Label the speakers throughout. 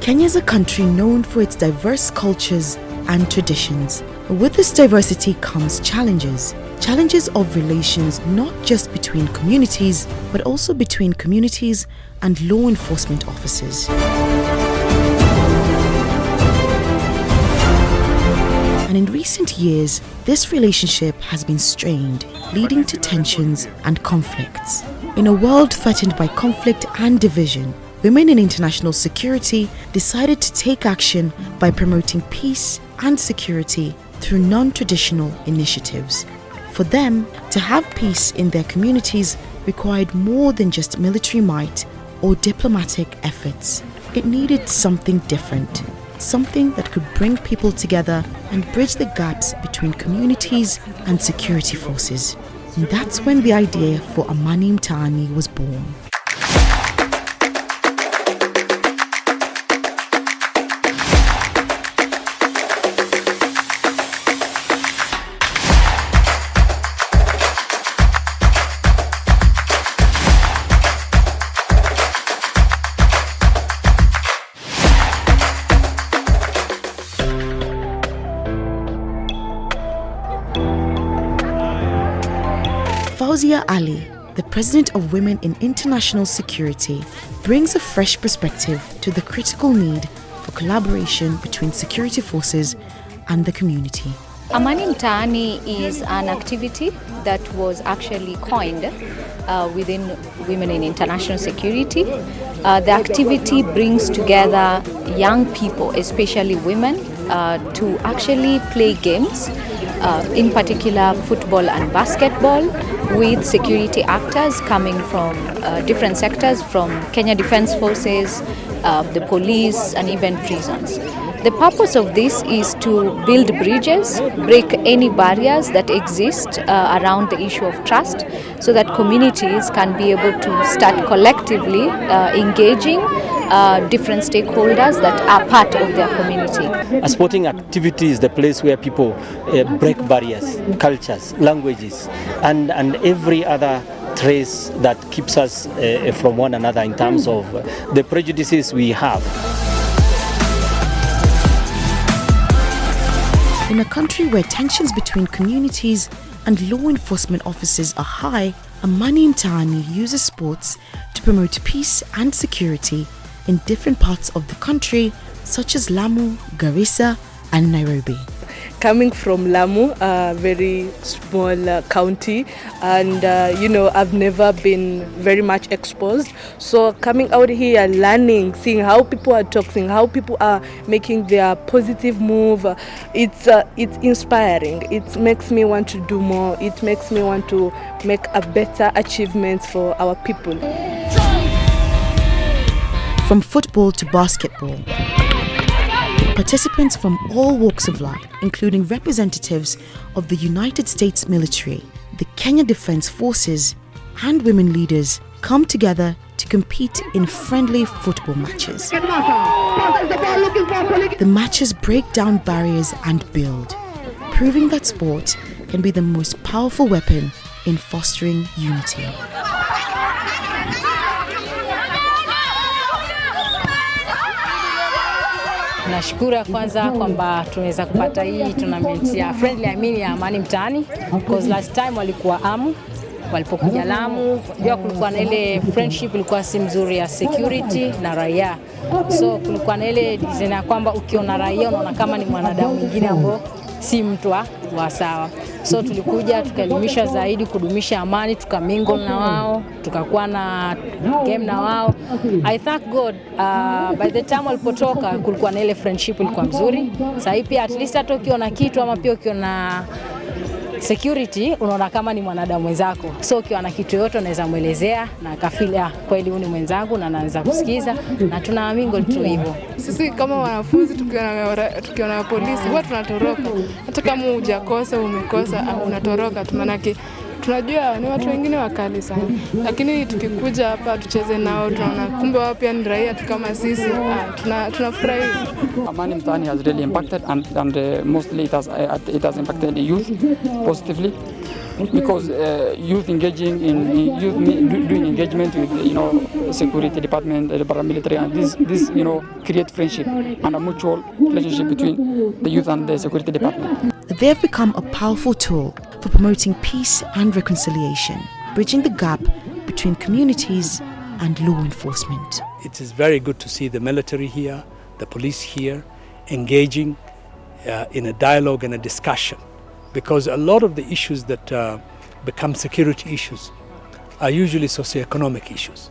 Speaker 1: Kenya is a country known for its diverse cultures and traditions. With this diversity comes challenges. Challenges of relations not just between communities, but also between communities and law enforcement officers. And in recent years, this relationship has been strained, leading to tensions and conflicts. In a world threatened by conflict and division, women in international security decided to take action by promoting peace and security through non-traditional initiatives. For them, to have peace in their communities required more than just military might or diplomatic efforts. It needed something different, something that could bring people together and bridge the gaps between communities and security forces. And that's when the idea for Amani Mtaani was born. Fauzia Ali, the president of Women in International Security, brings a fresh perspective to the critical need for collaboration between security forces and the community.
Speaker 2: Amani Mtaani is an activity that was actually coined within Women in International Security. The activity brings together young people, especially women, to actually play games, in particular football and basketball, with security actors coming from different sectors, from Kenya Defence Forces, the police, and even prisons. The purpose of this is to build bridges, break any barriers that exist around the issue of trust, so that communities can be able to start collectively engaging different stakeholders that are part of their community.
Speaker 3: A sporting activity is the place where people break barriers, cultures, languages, and every other trace that keeps us from one another in terms of the prejudices we have.
Speaker 1: In a country where tensions between communities and law enforcement officers are high, Amani Mtaani uses sports to promote peace and security in different parts of the country, such as Lamu, Garissa, and Nairobi.
Speaker 4: Coming from Lamu, a very small county, and I've never been very much exposed. So coming out here, learning, seeing how people are talking, how people are making their positive move, it's inspiring. It makes me want to do more. It makes me want to make a better achievement for our people.
Speaker 1: From football to basketball, participants from all walks of life, including representatives of the United States military, the Kenya Defence Forces, and women leaders, come together to compete in friendly football matches. The matches break down barriers and build, proving that sport can be the most powerful weapon in fostering unity.
Speaker 5: Nashukuru kwanza kwamba tunaweza kupata hii tournament ya friendly ya Amani Mtaani, because last time walikuwa walipokuja Lamu, ndio kulikuwa na ile friendship ilikuwa si mzuri ya security na raia. So kulikuwa na ile design ya kwamba ukiona raia unaona kama ni mwanadamu mwingine ambao si mtu wa sawa. So tulikuja tukaelimisha zaidi kudumisha amani, tukamingle na wao, tukakuwa na game na wao. I thank God by the time walipotoka kulikuwa na ile friendship ilikuwa mzuri. Sasa pia at least hata ukiona kitu ama pia ukiona security unaona kama ni mwanadamu mwenzako. So ukiwa na kitu yote unaweza muelezea na akafilia kweli huyu ni mwenzangu na anaanza kusikiza na tunamingle tu hivyo.
Speaker 6: Sisi kama wanafunzi tukiona polisi huwa tunatoroka. Hata kama hujakosa umekosa unatoroka tu, manake tunajua ni watu wengine wakali sana. Lakini tukikuja hapa tucheze nao tunaona kumbe wao pia ni raia tu kama sisi. Tunafurahi.
Speaker 7: Amani Mtaani has really impacted and mostly it has impacted the youth positively. because youth engaging in doing engagement with security department, the paramilitary, and this create friendship and a mutual relationship between the youth and the security department.
Speaker 1: They have become a powerful tool for promoting peace and reconciliation, bridging the gap between communities and law enforcement.
Speaker 8: It is very good to see the military here, the police here, engaging in a dialogue and a discussion, because a lot of the issues that become security issues are usually socioeconomic issues.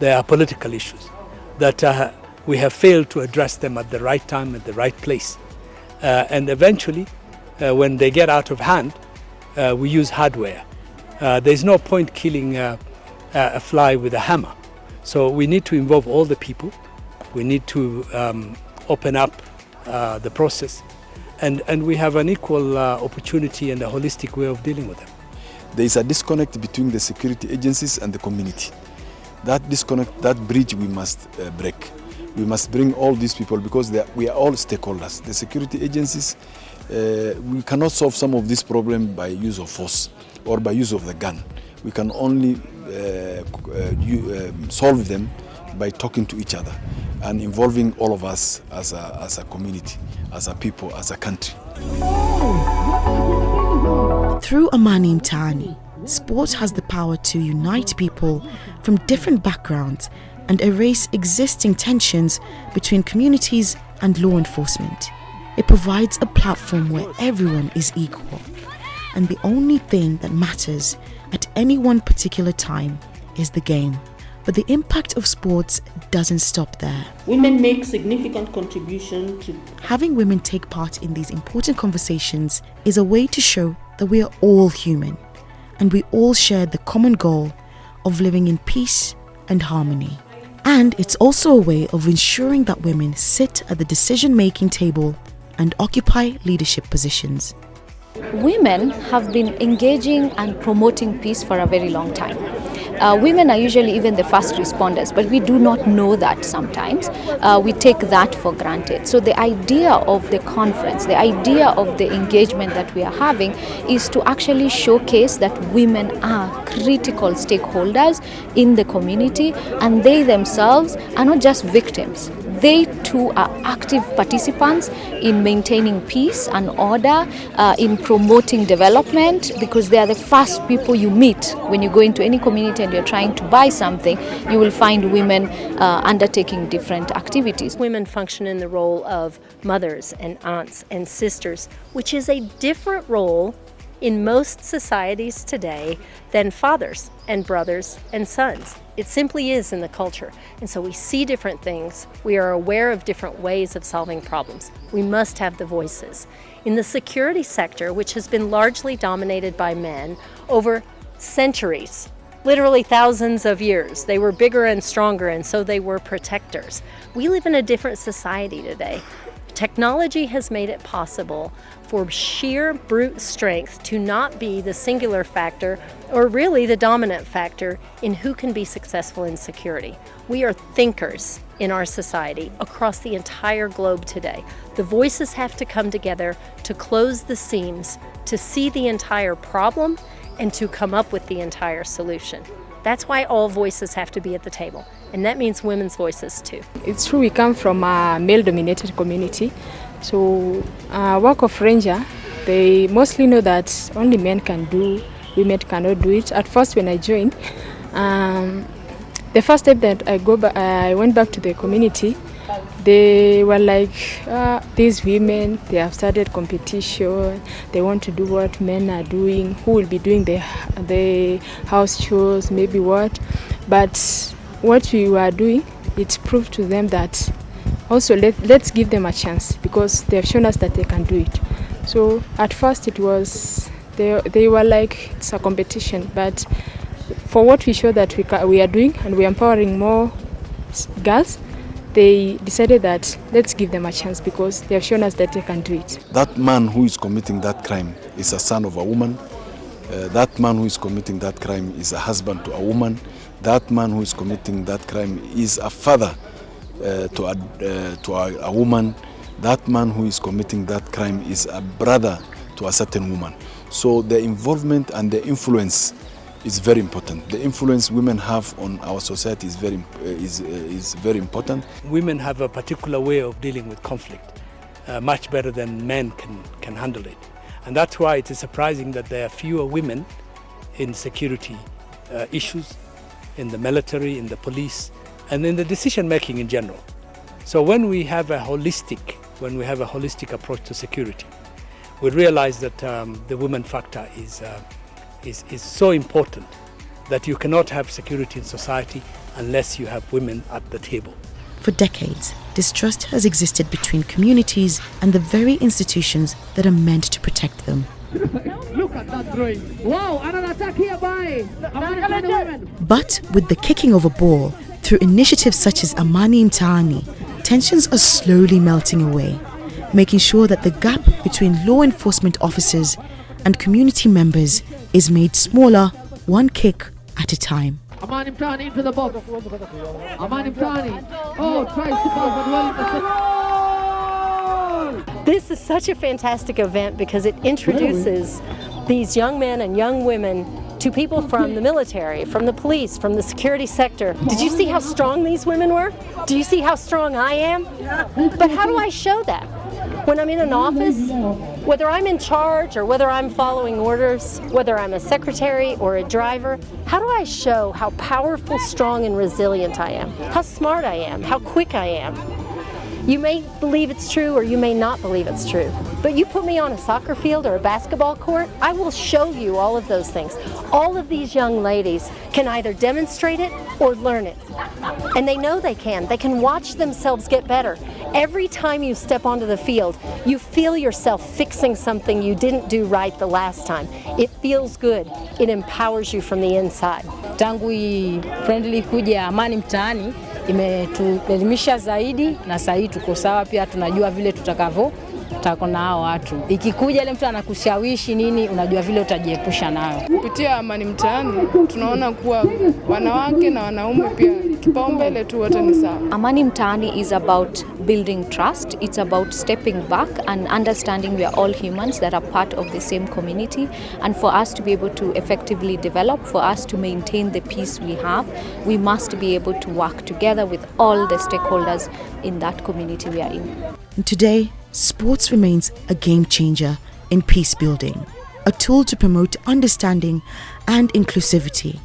Speaker 8: They are political issues that we have failed to address them at the right time, at the right place. And eventually, when they get out of hand, we use hardware. There's no point killing a fly with a hammer. So we need to involve all the people. We need to open up the process. And we have an equal opportunity and a holistic way of dealing with them.
Speaker 9: There is a disconnect between the security agencies and the community. That disconnect, that bridge we must break. We must bring all these people because we are all stakeholders. The security agencies, we cannot solve some of this problem by use of force or by use of the gun. We can only solve them by talking to each other and involving all of us as a community, as a people, as a country.
Speaker 1: Through Amani Mtaani, sport has the power to unite people from different backgrounds and erase existing tensions between communities and law enforcement. It provides a platform where everyone is equal, and the only thing that matters at any one particular time is the game. But the impact of sports doesn't stop there.
Speaker 10: Women make significant contribution to...
Speaker 1: Having women take part in these important conversations is a way to show that we are all human and we all share the common goal of living in peace and harmony. And it's also a way of ensuring that women sit at the decision-making table and occupy leadership positions.
Speaker 2: Women have been engaging and promoting peace for a very long time. Women are usually even the first responders, but we do not know that sometimes. We take that for granted. So the idea of the conference, the idea of the engagement that we are having is to actually showcase that women are critical stakeholders in the community, and they themselves are not just victims. They too are active participants in maintaining peace and order, in promoting development, because they are the first people you meet when you go into any community and you're trying to buy something. You will find women undertaking different activities.
Speaker 11: Women function in the role of mothers and aunts and sisters, which is a different role in most societies today than fathers and brothers and sons. It simply is in the culture. And so we see different things. We are aware of different ways of solving problems. We must have the voices. In the security sector, which has been largely dominated by men over centuries, literally thousands of years, they were bigger and stronger, and so they were protectors. We live in a different society today. Technology has made it possible for sheer brute strength to not be the singular factor or really the dominant factor in who can be successful in security. We are thinkers in our society across the entire globe today. The voices have to come together to close the seams, to see the entire problem, and to come up with the entire solution. That's why all voices have to be at the table, and that means women's voices too.
Speaker 12: It's true we come from a male-dominated community, so work of ranger, they mostly know that only men can do, women cannot do it. At first when I joined, the first step that I went back to the community, they were like, these women, they have started competition, they want to do what men are doing, who will be doing the house chores, maybe what. But what we were doing, it proved to them that also let's give them a chance, because they have shown us that they can do it. So at first it was, they were like, it's a competition, but for what we show that we are doing and we are empowering more girls, they decided that let's give them a chance because they have shown us that they can do it.
Speaker 9: That man who is committing that crime is a son of a woman. That man who is committing that crime is a husband to a woman. That man who is committing that crime is a father to a woman. That man who is committing that crime is a brother to a certain woman. So their involvement and their influence is very important. The influence women have on our society is very important.
Speaker 8: Women have a particular way of dealing with conflict, much better than men can handle it. And that's why it is surprising that there are fewer women in security issues, in the military, in the police, and in the decision making in general. So when we have a holistic approach to security, we realize that the women factor is so important that you cannot have security in society unless you have women at the table.
Speaker 1: For decades, distrust has existed between communities and the very institutions that are meant to protect them.
Speaker 13: Look at that drawing. Wow, another attack here by Amani women.
Speaker 1: But with the kicking of a ball, through initiatives such as Amani Mtaani, tensions are slowly melting away, making sure that the gap between law enforcement officers and community members is made smaller, one kick at a time.
Speaker 13: Amani Mtaani into the box. Amani Mtaani. Oh, tries to pass but well.
Speaker 11: This is such a fantastic event because it introduces these young men and young women to people from the military, from the police, from the security sector. Did you see how strong these women were? Do you see how strong I am? But how do I show that? When I'm in an office, whether I'm in charge or whether I'm following orders, whether I'm a secretary or a driver, how do I show how powerful, strong, and resilient I am? How smart I am, how quick I am? You may believe it's true or you may not believe it's true, but you put me on a soccer field or a basketball court, I will show you all of those things. All of these young ladies can either demonstrate it or learn it. And they know they can. They can watch themselves get better. Every time you step onto the field, you feel yourself fixing something you didn't do right the last time. It feels good. It empowers you from the inside.
Speaker 5: Tangu friendly kuja Amani Mtaani imetuelimisha zaidi, na sasa hivi tuko sawa, pia tunajua vile tutakavyo na hao watu. Ikikuja ile mtu anakushawishi nini, unajua vile utajiepusha nayo.
Speaker 6: Kupitia Amani Mtaani tunaona kuwa wanawake na wanaume pia kipaumbele tu wote ni sawa.
Speaker 2: Amani Mtaani is about building trust. It's about stepping back and understanding we are all humans that are part of the same community, and for us to be able to effectively develop, for us to maintain the peace we have, we must be able to work together with all the stakeholders in that community we are in.
Speaker 1: And today, sports remains a game changer in peace building, a tool to promote understanding and inclusivity,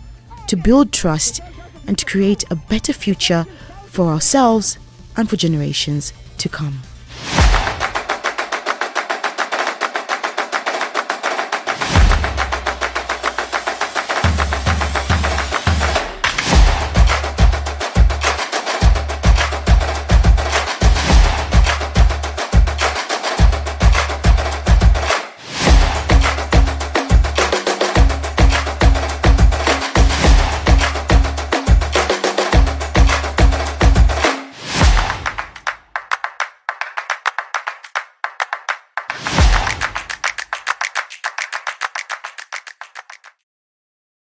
Speaker 1: to build trust and to create a better future for ourselves and for generations to come.